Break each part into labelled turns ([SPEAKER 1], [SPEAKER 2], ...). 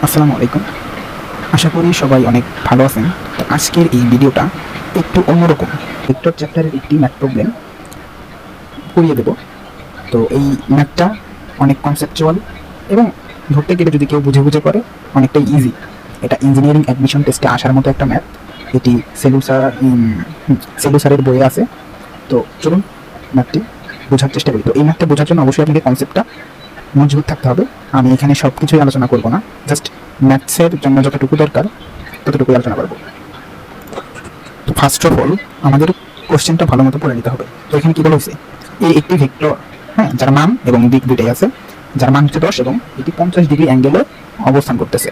[SPEAKER 1] আসসালামু আলাইকুম। আশা করি সবাই অনেক ভালো আছেন। তো আজকের এই ভিডিওটা একটু অন্যরকম। ভেক্টর চ্যাপ্টারের একটি ম্যাথ প্রবলেম করিয়ে দেব। তো এই ম্যাথটা অনেক কনসেপচুয়াল এবং ধরতে গেলে যদি কেউ বুঝে বুঝে করে অনেকটাই ইজি। এটা ইঞ্জিনিয়ারিং অ্যাডমিশন টেস্টে আসার মতো একটা ম্যাথ। এটি সেলু স্যারের বইয়ে আছে। তো চলুন ম্যাথটি বোঝার চেষ্টা করি। তো এই ম্যাথটা বোঝার জন্য অবশ্যই আপনাকে কনসেপ্টটা মজবুত থাকতে হবে। আমি এখানে সব কিছুই আলোচনা করব না, জাস্ট ম্যাথসের জন্য যতটুকু দরকার ততটুকুই আলোচনা করব। তো ফার্স্ট অফ অল আমাদের কোশ্চেনটা ভালো মতো পড়ে নিতে হবে। তো এখানে কি বলা হয়েছে, এই একটি ভেক্টর, হ্যাঁ, যার মান এবং দিক দুইটাই আছে, যার মান হচ্ছে 10 এবং এটি 50 ডিগ্রি অ্যাঙ্গেলে অবস্থান করতেছে।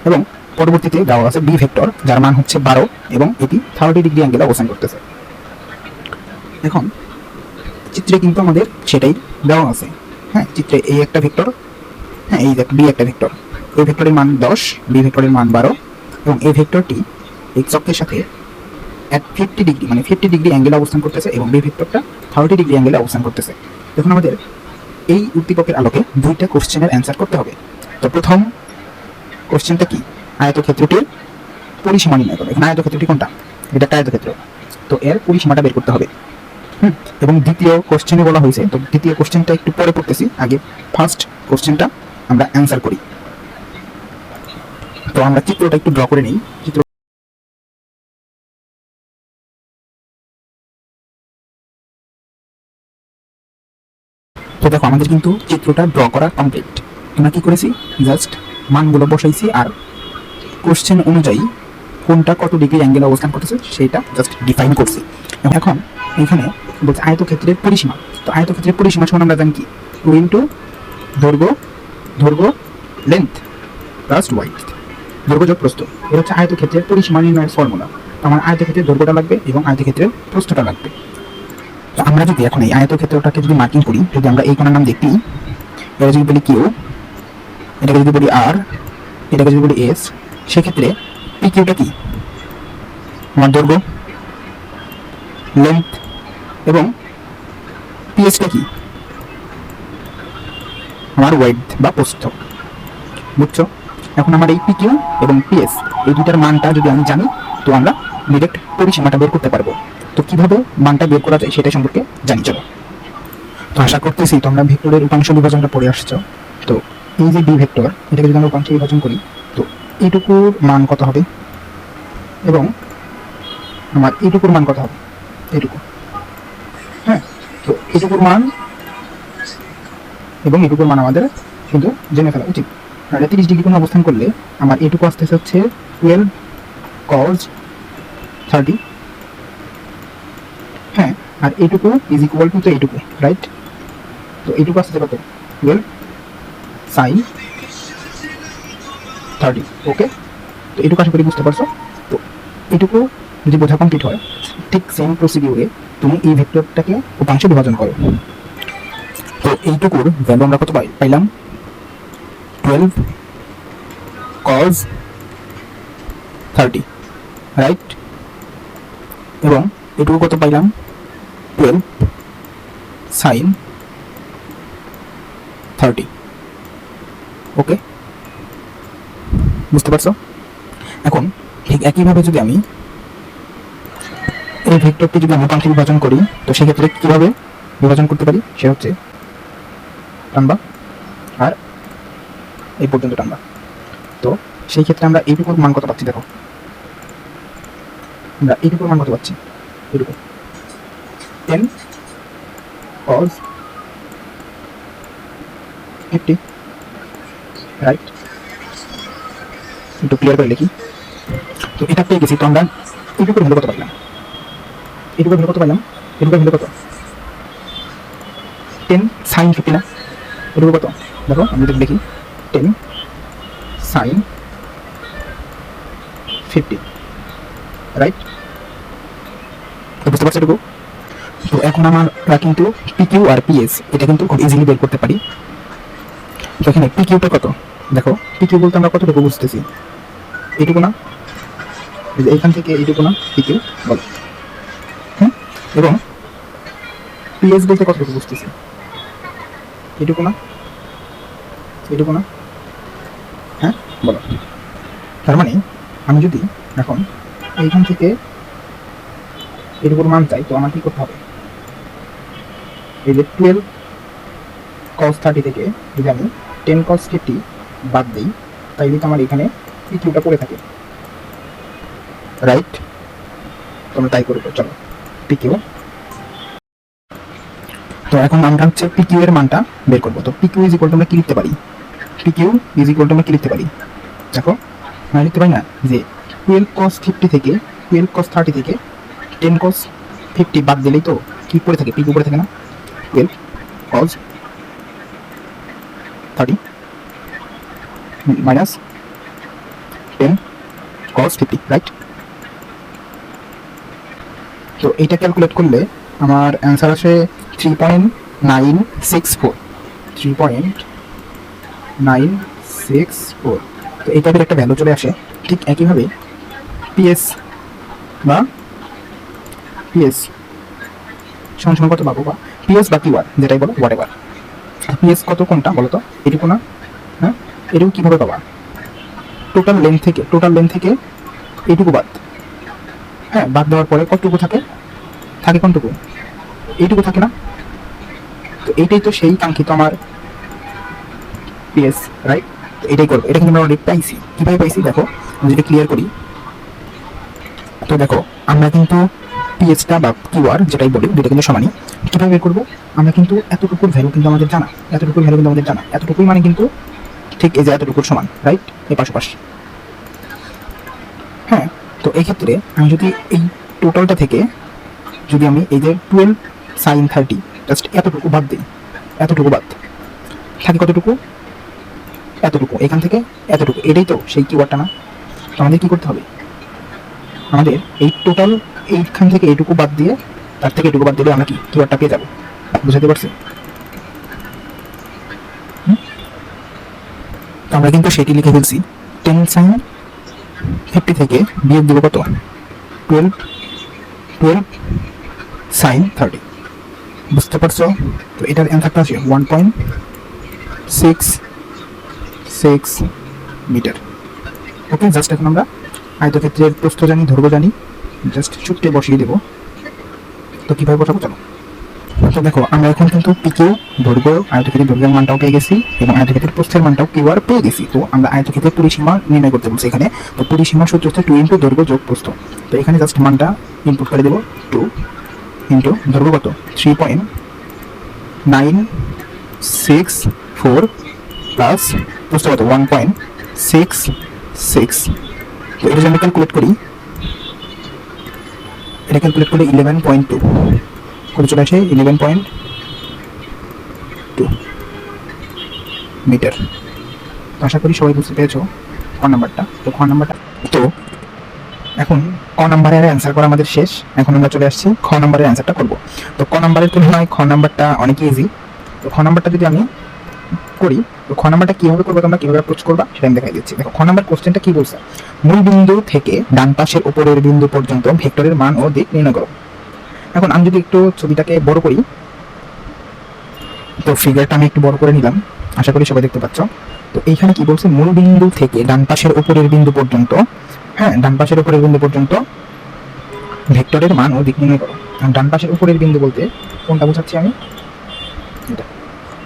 [SPEAKER 1] এবং পরবর্তীতে দেওয়া আছে বি ভেক্টর, যার মান হচ্ছে 12 এবং এটি 30 ডিগ্রি অ্যাঙ্গেলে অবস্থান করতেছে। এখন চিত্রে কিন্তু আমাদের সেটাই দেওয়া আছে। হ্যাঁ, চিত্রে এই একটা ভেক্টর, হ্যাঁ, এই বি একটা ভেক্টর। এই ভেক্টরের মান 10, বি ভেক্টরের মান 12 এবং এই ভেক্টরটি এই চক্রের সাথে at 50 ডিগ্রি মানে 50 ডিগ্রি অ্যাঙ্গেলে অবস্থান করতেছে এবং বি ভেক্টরটা 30 ডিগ্রি অ্যাঙ্গেলে অবস্থান করতেছে। এখন আমাদের এই উদ্দীপকের আলোকে দুইটা কোশ্চেনের অ্যান্সার করতে হবে। তো প্রথম কোশ্চেনটা কি, আয়তক্ষেত্রটির পরিসীমা নির্ণয় করবে। এখন আয়তক্ষেত্রটি কোনটা, এটা একটা আয়তক্ষেত্র, তো এর পরিসীমাটা বের করতে হবে। এবং দ্বিতীয় কোশ্চেনে বলা হয়েছে, তো দ্বিতীয় কোশ্চেনটা একটু পরে পড়তেছি, আগে ফার্স্ট কোশ্চেনটা আমরা অ্যান্সার করি। তো আমরা চিত্রটা একটু ড্র করে নিই। চিত্র তো দেখো আমাদের কিন্তু চিত্রটা ড্র করা কমপ্লিট। আমরা কি করেছি, জাস্ট মানগুলো বসাইছি আর কোশ্চেন অনুযায়ী কোনটা কত ডিগ্রি অ্যাঙ্গেলে অবস্থান করতেছে সেটা জাস্ট ডিফাইন করছি। এখন এখানে বলছে আয়তক্ষেত্রের পরিসীমা। তো আয়তক্ষেত্রের পরিসীমা সমান আমরা জানি কি, 2 ইন্টু দৈর্ঘ্য, দৈর্ঘ্য লেন্থ প্লাস ওয়াইড, দৈর্ঘ্য যোগ প্রস্থ। এটা হচ্ছে আয়তক্ষেত্রের পরিসীমা নির্ণয়ের ফর্মুলা। আমার আয়তক্ষেত্রের দৈর্ঘ্যটা লাগবে এবং আয়তক্ষেত্রের প্রস্থটা লাগবে। তো আমরা যদি এখন এই আয়তক্ষেত্রটাকে যদি মার্কিং করি, যদি আমরা এই কোণার নাম দেখি, এটা যদি বলি কিউ, এটাকে যদি বলি আর, এটাকে যদি বলি এস, সেক্ষেত্রে পি কিউটা কি, আমার দৈর্ঘ্য, লেন্থ এবং পিএসটা কি, আমার ওয়েড বা প্রস্থ। বুঝছো? এখন আমার এই পি কিউ এবং পিএস এই দুটার মানটা যদি আমি জানি, তো আমরা ডিরেক্ট পরিসীমাটা বের করতে পারবো। তো কিভাবে মানটা বের করা যায় সেটা সম্পর্কে জানি, চলো। তো আশা করতেছি তোমরা ভেক্টরের উপাংশ বিভাজনটা পড়ে আসছো। তো এই যে বি ভেক্টর, এটাকে যদি আমরা উপাংশ বিভাজন করি, তো এইটুকুর মান কত হবে এবং আমার এইটুকুর মান কত হবে, এইটুকু, হ্যাঁ। তো এইটুকুর মান এবং এটুকুর মান আমাদের কিন্তু জেনে ফেলা উচিত। 30 ডিগ্রি কোণে অবস্থান করলে আমার এটুকু আসতেছে হচ্ছে 12 cos 30, হ্যাঁ, আর এইটুকু ইজ ইকুয়াল টু এইটুকু, রাইট। তো এইটুকু আসতেছে কত, 12 sin 30, ওকে। তো এইটুকু আশা করি বুঝতে পারছো। তো এইটুকু যদি বোঝা কমপ্লিট হয়, ঠিক সেম প্রসিডিউরে তুমি এই ভেক্টরটাকে উপাংশে বিভাজন করো। তো এইটুকুর ভ্যালু আমরা কত পাইলাম, 12 cos 30, রাইট। এবং এটুকু কত পাইলাম, 12 sin 30, ওকে, বুঝতে পারছো। এখন ঠিক একইভাবে যদি আমি এই ভেক্টরটি যদি আমি উপাংশে বিভাজন করি, তো সেক্ষেত্রে কিভাবে বিভাজন করতে পারি, সে হচ্ছে টানবা আর এই পর্যন্ত টানবা। তো সেই ক্ষেত্রে আমরা এইটুকুর মান কত পাচ্ছি, দেখো আমরা এইটুকুর মান কত পাচ্ছি, এইটুকু 10 cos 50, রাইট। একটু ক্লিয়ার করে লিখি। তো এটা পেয়ে গেছি। তো আমরা এইটুকুর ভ্যালু কত পাইলাম, এইটুকুর ভ্যালু কত পাইলাম, এইটুকুর ভ্যালু কত, 10 sin 50 না, এটুকু কত, দেখো আমি যদি লিখি 10 sin 50, রাইট। তো বুঝতে পারছো এটুকু। তো এখন আমরা কিন্তু পি কিউ আর পিএস এটা কিন্তু খুব ইজিলি বের করতে পারি। তো এখানে পি কিউটা কত, দেখো পি কিউ বলতে আমরা কতটুকু বুঝতেছি, এইটুকু না, এইখান থেকে এইটুকু না পি কিউ বলো, হ্যাঁ। এবং পিএস বলতে কতটুকু বুঝতেছি, এইটুকু না, এইটুকু না, হ্যাঁ। বলো। তার মানে আমি যদি এখন এইখান থেকে এর উপর মান চাই, তো আমার কি করতে হবে? এই যে 12 cos 30 থেকে যদি আমি 10 cos 50 বাদ দিই, তাইলে তো আমার এখানে পিকিউটা পড়ে থাকে, রাইট? তোমরা তাই করবে। চলো পিকিউ। তো এখন আমরা হচ্ছে পিকিউ এর মানটা বের করবো। তো পিকিউ ইজ ইকুয়াল টু আমরা কি লিখতে পারি? পিকিউ ইজ ইকুয়াল টু আমরা কি লিখতে পারি? দেখো আমরা লিখতে পারি না যে 12 cos 50 থেকে 12 cos 30 থেকে 10 cos 50 বাদ দিলেই তো কি পড়ে থাকে? পিকিউ পড়ে থাকে না? 12 cos 30 minus 10 cos 50, রাইট? তো এইটা ক্যালকুলেট করলে আমার অ্যান্সার আসে 3.964। 3.964। তো এই টাইপের একটা ভ্যালু চলে আসে। ঠিক একইভাবে পিএস বা পিএস সমান সমান কত পাবো, বা পিএস বা কিউআর যেটাই বলো, হোয়াট এভার। পিএস কত কোনটা বলো তো? এটুকু না? হ্যাঁ, এটুকু কীভাবে পাবা? টোটাল লেন্থ থেকে এইটুকু বাদ। হ্যাঁ, বাদ দেওয়ার পরে কতটুকু থাকে? থাকে কোনটুকু? এইটুকু থাকে না? তো এইটাই তো সেই কাঙ্ক্ষিত আমার পিএস, রাইট? তো এটাই করবো। এটা কিন্তু আমরা অলরেডি পাইছি। কীভাবে পাইছি দেখো, আমি যদি ক্লিয়ার করি। তো দেখো আমরা কিন্তু পিএসটা বা কিউআর যেটাই বলি, দুটো কিন্তু সমানই। কীভাবে বের করবো? আমরা কিন্তু এতটুকুর ভ্যালু কিন্তু আমাদের জানা, এতটুকুই মানে কিন্তু ঠিক এই যে এতটুকুর সমান, রাইট? এই পাশাপাশি। হ্যাঁ, তো এই ক্ষেত্রে আমি যদি এই টোটালটা থেকে যদি আমি এই যে 12 sin 30 জাস্ট এতটুকু বাদ দিই, এতটুকু বাদ থাকে কতটুকু? এতটুকু। এখান থেকে এতটুকু, এটাই তো সেই কিওয়ার্ডটা না? তো আমাদের কি করতে হবে? আমাদের এই টোটাল এইখান থেকে এইটুকু বাদ দিয়ে তার থেকে এটুকু বাদ দিলে আমরা কি কিওয়ার্ডটা পেয়ে যাবো। বুঝতে পারছি? তো আমরা কিন্তু সেটি লিখে ফেলছি। 10 sin 50 থেকে বিয়োগ দেবো কত? 12 sin 30। বুঝতে পারছো? তো এটার অ্যান্সারটা আছে 1.66 মিটার। ওকে, জাস্ট এখন আমরা আয়তক্ষেত্রের প্রস্থ জানি, দৈর্ঘ্য জানি, জাস্ট সূত্রে বসিয়ে দেবো। তো কীভাবে বসাবো চলো। তো দেখো আমরা এখন কিন্তু পিকিউ দৈর্ঘ্য, আয়তক্ষেত্রের দৈর্ঘ্যের মানটাও পেয়ে গেছি এবং আয়তক্ষেত্রের প্রস্থের মানটাও কিউআর পেয়ে গেছি। তো আমরা আয়তক্ষেত্রের পরিসীমা নির্ণয় করতে বলছি এখানে। তো পরিসীমার সূত্র হচ্ছে 2 ইন্টু দৈর্ঘ্য যোগ প্রস্থ। তো এখানে জাস্ট মানটা ইনপুট করে দেবো, 2 ইন্টু দৈর্ঘ্য কত? 3.964 প্লাস প্রস্থ কত? 1.66। তো এটা যদি আমরা ক্যালকুলেট করি, এটা ক্যালকুলেট করলে 11.2 করে চলে আসে, 11.2 মিটার। আশা করি সবাই বুঝতে পেরেছো খ নাম্বারটা। তো খ নাম্বারটা, তো এখন ক নাম্বারের অ্যান্সার করা আমাদের শেষ। এখন আমরা চলে আসছি খ নাম্বারের অ্যান্সারটা করবো। তো ক নাম্বারের তুলনায় খ নাম্বারটা অনেক ইজি। তো খ নাম্বারটা যদি আমি করি, তো খ নাম্বারটা কীভাবে করবো, তোমরা কীভাবে অ্যাপ্রোচ করবা সেটা আমি দেখাই দিচ্ছি। দেখো খ নাম্বার কোশ্চেনটা কি বলছে? মূল বিন্দু থেকে ডান পাশের উপরের বিন্দু পর্যন্ত ভেক্টরের মান ও দিক নির্ণয় করো। এখন আমি যদি একটু ছবিটাকে বড় করি, তো ফিগারটা আমি একটু বড় করে নিলাম, আশা করি সবাই দেখতে পাচ্ছ। তো এইখানে কি বলছে? মূল বিন্দু থেকে ডান পাশের উপরের বিন্দু পর্যন্ত, হ্যাঁ ডান পাশের উপরের বিন্দু পর্যন্ত ভেক্টরের মান ও দিক নির্ণয় করো। ডান পাশের উপরের বিন্দু বলতে কোনটা বোঝাচ্ছি আমি? এটা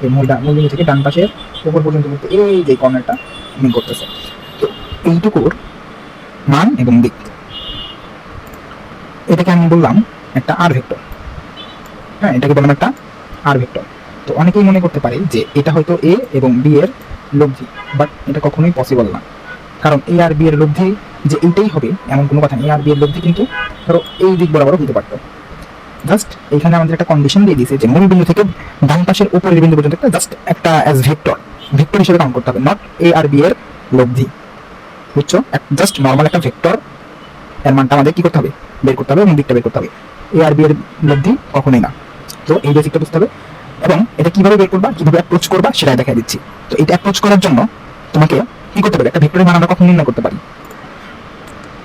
[SPEAKER 1] এই মূল বিন্দু থেকে ডান পাশের উপর পর্যন্ত বলতে এই যে কর্নারটা মিন করতেছে। তো এইটুকুর মান এবং দিক, এটাকে আমি বললাম একটা আর ভেক্টর। হ্যাঁ, এটাকে বললাম একটা আর ভেক্টর। তো অনেকেই মনে করতে পারে যে এটা হয়তো এ এবং বি এর লব্ধি, বাট এটা কখনোই পসিবল না। কারণ এ আর বি এর লব্ধি যে এইটাই হবে এমন কোনো কথা নেই। এ আর বি এর লব্ধি কিন্তু ধরো এই দিক বরাবরও হতে পারতো। জাস্ট এইখানে আমাদের একটা কন্ডিশন দিয়ে দিয়েছে যে মূল বিন্দু থেকে ডান পাশের উপরের বিন্দু পর্যন্ত জাস্ট একটা অ্যাজ ভেক্টর হিসেবে কাউন্ট করতে হবে, নট এ আর বি এর লব্ধি। বুঝছো? জাস্ট নর্মাল একটা ভেক্টর, এর মানটা আমাদের কি করতে হবে? বের করতে হবে এবং দিকটা বের করতে হবে। এ আর বি এর লব্ধি কখনোই না। তো এই বেসিকটা বুঝতে হবে এবং এটা কিভাবে বের করবা, কিভাবে অ্যাপ্রোচ করবা সেটাই দেখাই দিচ্ছি। তো এটা অ্যাপ্রোচ করার জন্য তোমাকে কি করতে হবে? একটা ভেক্টরের মান আমরা কখন নির্ণয় করতে পারি?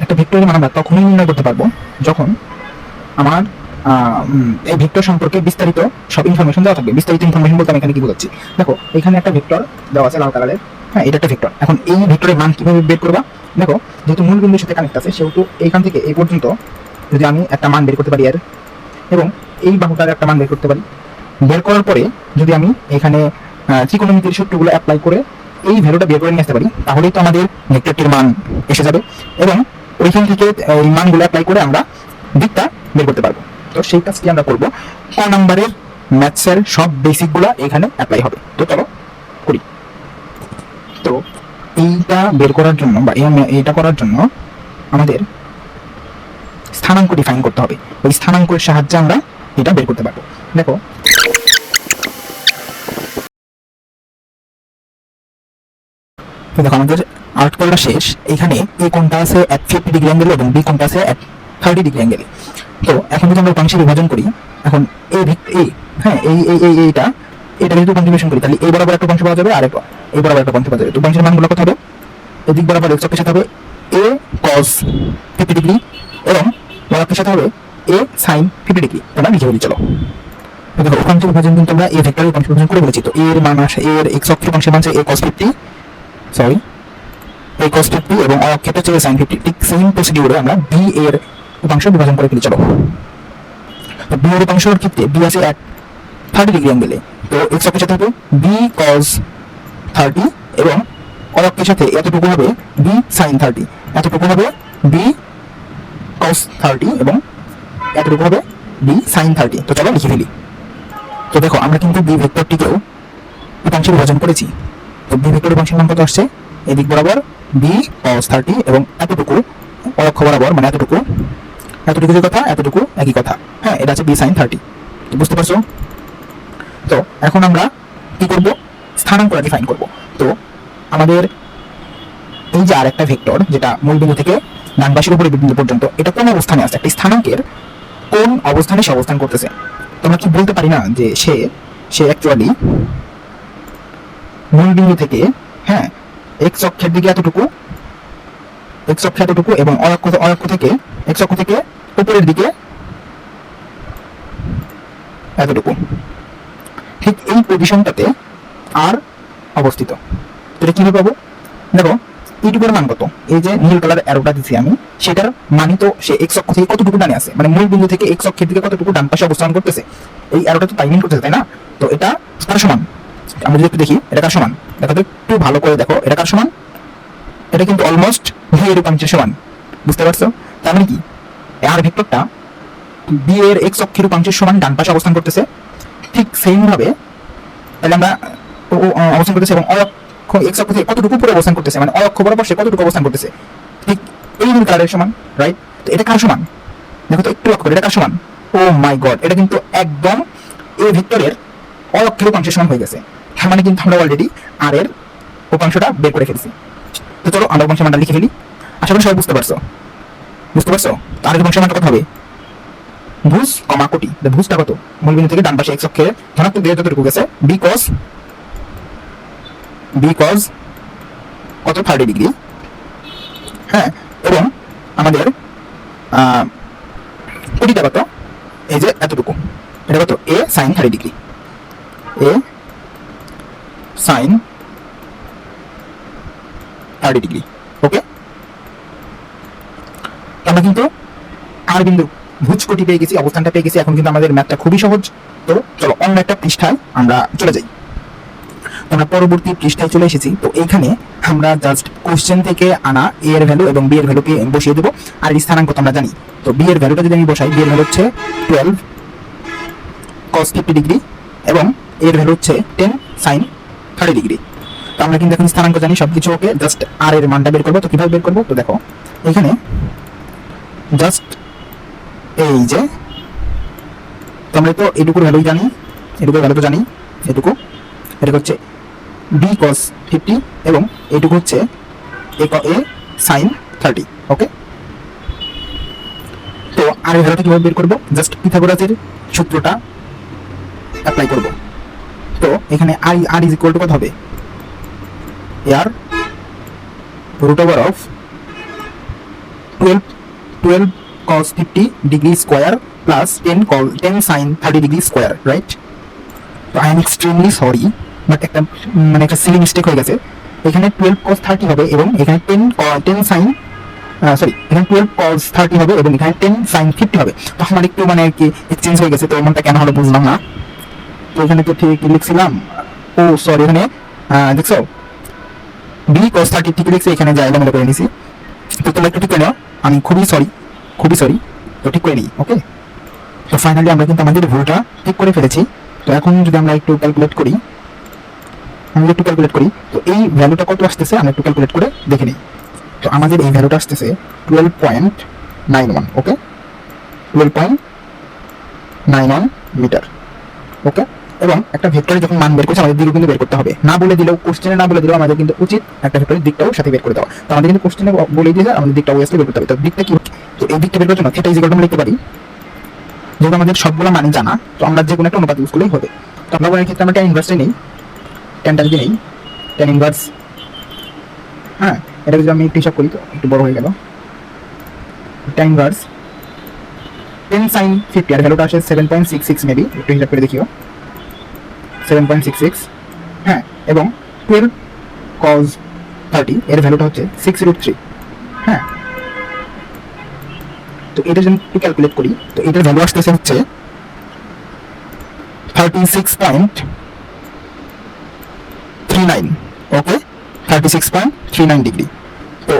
[SPEAKER 1] একটা ভেক্টরের মান আমরা তখনই নির্ণয় করতে পারবো যখন আমার এই ভেক্টর সম্পর্কে বিস্তারিত সব ইনফরমেশন দেওয়া থাকবে। বিস্তারিত ইনফরমেশন বলতে আমি এখানে কি বোঝাচ্ছি? দেখো এখানে একটা ভেক্টর দেওয়া আছে লাল কালারের, হ্যাঁ, এটা একটা ভেক্টর। এখন এই ভেক্টরের মান কিভাবে বের করবা? দেখো, যেহেতু মূল বিন্দুর সাথে কানেক্ট আছে, সেহেতু এইখান থেকে এই পর্যন্ত যদি আমি একটা মান বের করতে পারি এর, এবং এই বাহুটার একটা মান বের করতে পারি, বের করার পরে যদি আমি এখানে ত্রিকোণমিতির সূত্রগুলো অ্যাপ্লাই করে এই ভ্যালুটা বের করে নিয়ে আসতে পারি, তাহলেই তো আমাদের ভেক্টরটির মান এসে যাবে, এবং ওইখান থেকে এই মানগুলো অ্যাপ্লাই করে আমরা দিকটা বের করতে পারবো। তো সেই কাজটি আমরা করবো। ক নাম্বারের ম্যাথসের সব বেসিকগুলো এখানে অ্যাপ্লাই হবে। তো চলো করি। তো এইটা বের করার জন্য বা এইটা করার জন্য আমাদের স্থানাঙ্ক ডিফাইন করতে হবে। ওই স্থানাঙ্কের সাহায্যে আমরা এটা বের করতে পারবো। দেখো, তো দেখো আমাদের আর্ট করাটা শেষ। এখানে এ কোণটা আছে at 50 ডিগ্রি অ্যাঙ্গেল এবং বি কোণটা আছে at 30 ডিগ্রি অ্যাঙ্গেল। তো এখন যদি আমরা উপাংশে বিভাজন করি, এখন হ্যাঁ এইটা যদি কন্টিনিউশন করি, তাহলে এই বরাবর একটা উপাংশ পাওয়া যাবে, আর এই বরাবর একটা উপাংশ পাওয়া যাবে। উপাংশের মানগুলো কত হবে? এদিক বরাবর x অক্ষের সাথে হবে a cos 50 ডিগ্রি এবং y অক্ষের সাথে হবে a sin 50 ডিগ্রি। তোমরা লিখে বলি চলো। দেখো, উপাংশ বিভাজন কিন্তু আমরা এই ভেক্টরের উপাংশ বিভাজন করে বলেছি। তো এর মান আসে, এর x অক্ষের উপাংশের মান আছে a cos 50, sorry a cos 50 এবং y অক্ষের হচ্ছে a sin 50। ঠিক সেম প্রসিডিউরে আমরা b এর উপাংশ বিভাজন করে ফেলি চলো। তো b এর উপাংশের ক্ষেত্রে b আছে at 30 ডিগ্রি অ্যাঙ্গেলে, তো x অক্ষের সাথে হবে b cos 30 এবং y অক্ষের সাথে এতটুকু হবে b sin 30, এতটুকু হবে b cos 30 এবং এতটুকু হবে b sin 30। তো চলো লিখে ফেলি। তো দেখো, আমরা কিন্তু b ভেক্টরটিকেও উপাংশে বিভাজন করেছি। তো b ভেক্টরের উপাংশের মান কত আসছে? এদিক বরাবর b cos 30 এবং এতটুকু y অক্ষ বরাবর, মানে এতটুকু যে কথা, এতটুকু একই কথা। হ্যাঁ, এটা আছে b sin 30। বুঝতে পারছো? তো এখন আমরা কি করব? স্থানাঙ্ক ডিফাইন করব। তো আমাদের এই যে আরেকটা ভেক্টর, যেটা মূল বিন্দু থেকে ডান পাশের উপরে বিন্দু পর্যন্ত, এটা কোন অবস্থানে আছে? একটা স্থানাঙ্কের কোন অবস্থানে সে অবস্থান করতেছে? তোমরা কি বলতে পারি না যে সে অ্যাকচুয়ালি মূল বিন্দু থেকে, হ্যাঁ, x অক্ষের দিকে এতটুকু এবং y অক্ষ থেকে x অক্ষ থেকে উপরের দিকে এতটুকু, ঠিক এই পজিশনটাতে আর অবস্থিত। এটা কিভাবে পাবো? দেখো, এইটুকুর মান কত? এই যে নীল কালার অ্যারোটা দিচ্ছি আমি, সেটার মানই তো সে x অক্ষ থেকে কতটুকু ডানে আছে, মানে মূল বিন্দু থেকে x অক্ষের দিকে কতটুকু ডান পাশে অবস্থান করতেছে। এই অ্যারোটা তো তাই মিন করতেছে, তাই না? তো এটা কার সমান? আমরা যদি একটু দেখি এটা কার সমান, দেখো তো একটু ভালো করে দেখো, এটা কার সমান? এটা কিন্তু অলমোস্ট v এর উপাংশের সমান। বুঝতে পারছো? তার মানে কি, আর ভেক্টরটা b এর x অক্ষের উপাংশের সমান ডান পাশে অবস্থান করতেছে। ঠিক সেম ভাবে তাহলে আমরা অবস্থান করতেছে, এবং x অক্ষ থেকে কতটুকু উপরে অবস্থান করতেছে, মানে y অক্ষ বরাবর সে কতটুকু অবস্থান করতেছে, ঠিক এই নীল কালারের সমান, রাইট? তো এটা কার সমান? দেখো তো একটু লক্ষ্য করে, এটা কার সমান? ও মাই গড, এটা কিন্তু একদম এই ভেক্টরের y অক্ষের উপাংশের সমান হয়ে গেছে। তার মানে কিন্তু আমরা অলরেডি আর এর উপাংশটা বের করে ফেলছি। তো চলো আমরা উপাংশের মানটা লিখে ফেলি। আশা করি সবাই বুঝতে পারছো। তো আর উপাংশের মানটা কত হবে? ভুজ কমা কোটি। ভুজটা কত? মূল বিন্দু থেকে ডান পাশে x অক্ষে ধনাত্মক দিয়ে যতটুকু গেছে b cos কত 30 ডিগ্রি, হ্যাঁ, এবং আমাদের কোটিটা কত? এই যে এতটুকু, এটা কত? a sin 30 degree, a sin 30 degree. Okay, আমরা কিন্তু আর বিন্দু ভুজ কোটি পেয়ে গেছি, অবস্থানটা পেয়ে গেছি। এখন কিন্তু আমাদের ম্যাথটা খুবই সহজ। তো চলো অন্য একটা পৃষ্ঠায় আমরা চলে যাই। আমরা পরবর্তী পৃষ্ঠায় চলে এসেছি। তো এইখানে আমরা জাস্ট কোশ্চেন থেকে আনা a এর ভ্যালু এবং b এর ভ্যালুকে বসিয়ে দেবো। আর এই স্থানাঙ্ক তো আমরা জানি। তো b এর ভ্যালুটা যদি আমি বসাই, b এর ভ্যালু হচ্ছে 12 cos 50 ডিগ্রি এবং a এর ভ্যালু হচ্ছে 10 sin 30 ডিগ্রি। তো আমরা কিন্তু এখন স্থানাঙ্ক জানি, সবকিছু ওকে, জাস্ট আর এর মানটা বের করবো। তো কিভাবে বের করবো? তো দেখো, এখানে জাস্ট এই যে আমরা তো এটুকুর ভ্যালু জানি, এটুকুর ভ্যালু তো জানি, এটা হচ্ছে b cos 50 এবং এটুকু হচ্ছে a sin 30। ওকে, তো আর এই ভ্যালুটা কিভাবে বের করবো? জাস্ট পিথাগোরাসের সূত্রটা অ্যাপ্লাই করব। তো এখানে r ইজ ইকুয়াল টু কত হবে? r root over of 12 cos 50 degree square plus 10 sin 30 degree square, right? তো I am extremely sorry, but একটা সিলি মিস্টেক হয়ে গেছে। এখানে 12 cos 30 হবে এবং এখানে 10 sin এখানে 12 cos 30 হবে এবং এখানে 10 sin 50 হবে। তো আমার একটু মানে কি চেঞ্জ হয়ে গেছে, তো এমনটা কেন হলো বুঝলাম না। তো এখানে তো ঠিক লিখছিলাম, ও সরি, এখানে দেখছো b cos 30 ঠিক লিখছি, এখানে যাই এলোমেলো করে নিছি। তো তোমরা একটু ঠিক করে নাও, আমি খুবই সরি, তো ঠিক করে নিই। ওকে, তো ফাইনালি আমরা কিন্তু আমাদের ভুলটা ঠিক করে ফেলেছি। তো এখন যদি আমরা একটু ক্যালকুলেট করি, তো এই ভ্যালুটা কত আসতেছে আমরা একটু ক্যালকুলেট করে দেখে নিই। তো আমাদের এই ভ্যালুটা আসতেছে 12.91। ওকে, 12.91 মিটার। ওকে, এবং একটা ভেক্টরে যখন মান বের করছে আমাদের দিকও কিন্তু বের করতে হবে, না বলে দিলেও, কোশ্চেনে না বলে দিলেও আমাদের কিন্তু উচিত একটা ভেক্টরের দিকটাও সাথে বের করে দেওয়া। তো আমাদের কিন্তু কোশ্চেনে বলে দিয়ে আমাদের দিকটা অবশ্যই বের করতে হবে। তো দিকটা কি, তো এই দিকটা বের করার জন্য থিটা ইজ ইকুয়াল টু আমরা লিখতে পারি, যেহেতু আমাদের সবগুলো মানই জানা, তো আমরা যে কোনো একটা অনুপাত ইউজ করলেই হবে। তো আমরা এর ক্ষেত্রে আমরা tan ইনভার্সটাই নেই, ট্যানটা যদি নেই, tan ইনভার্স, হ্যাঁ, এটা যদি আমি একটু হিসাব করি তো একটু বড় হয়ে গেল, tan ইনভার্স 10 sin 50 আর ভ্যালুটা আসে 7.66 মেবি, একটু হিসাব করে দেখিও, 7.66, হ্যাঁ, এবং 12 cos 30 এর ভ্যালুটা হচ্ছে 6√3। হ্যাঁ, তো এটা যদি একটু ক্যালকুলেট করি তো এটার ভ্যালু আসতেছে হচ্ছে 36.39। ওকে, 36.39 ডিগ্রি। তো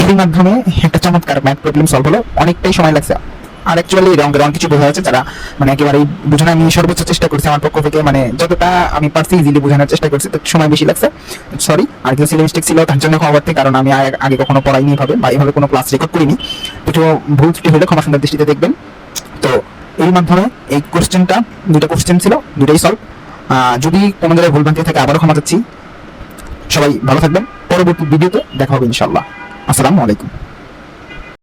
[SPEAKER 1] এর মাধ্যমে একটা চমৎকার ম্যাথ প্রবলেম সলভ হলো, অনেকটাই সময় লাগছে। আর অ্যাকচুয়ালি রঙের কিছু বোঝা যাচ্ছে, যারা মানে একেবারেই বোঝানো, আমি সর্বোচ্চ চেষ্টা করছি আমার পক্ষ থেকে, মানে যতটা আমি পারছি ইজিলি বোঝানোর চেষ্টা করছি, তো সময় বেশি লাগছে, সরি। আর কিছু সিলি মিস্টেক ছিল, তার জন্য ক্ষমা, কারণ আমি আগে কখনো পড়াইনি এভাবে বা এইভাবে কোনো ক্লাস রেকর্ড করিনি। কিছু ভুল ত্রুটি হলে ক্ষমা সুন্দর দৃষ্টিতে দেখবেন। তো এই মাধ্যমে এই কোশ্চেনটা, দুটো কোশ্চেন ছিল, দুটোই সলভ। যদি কোনো জায়গায় ভুলভ্রান্তি থাকে আবারও ক্ষমা চাচ্ছি। সবাই ভালো থাকবেন, পরবর্তী ভিডিওতে দেখা হবে ইনশাআল্লাহ। আসসালামু আলাইকুম।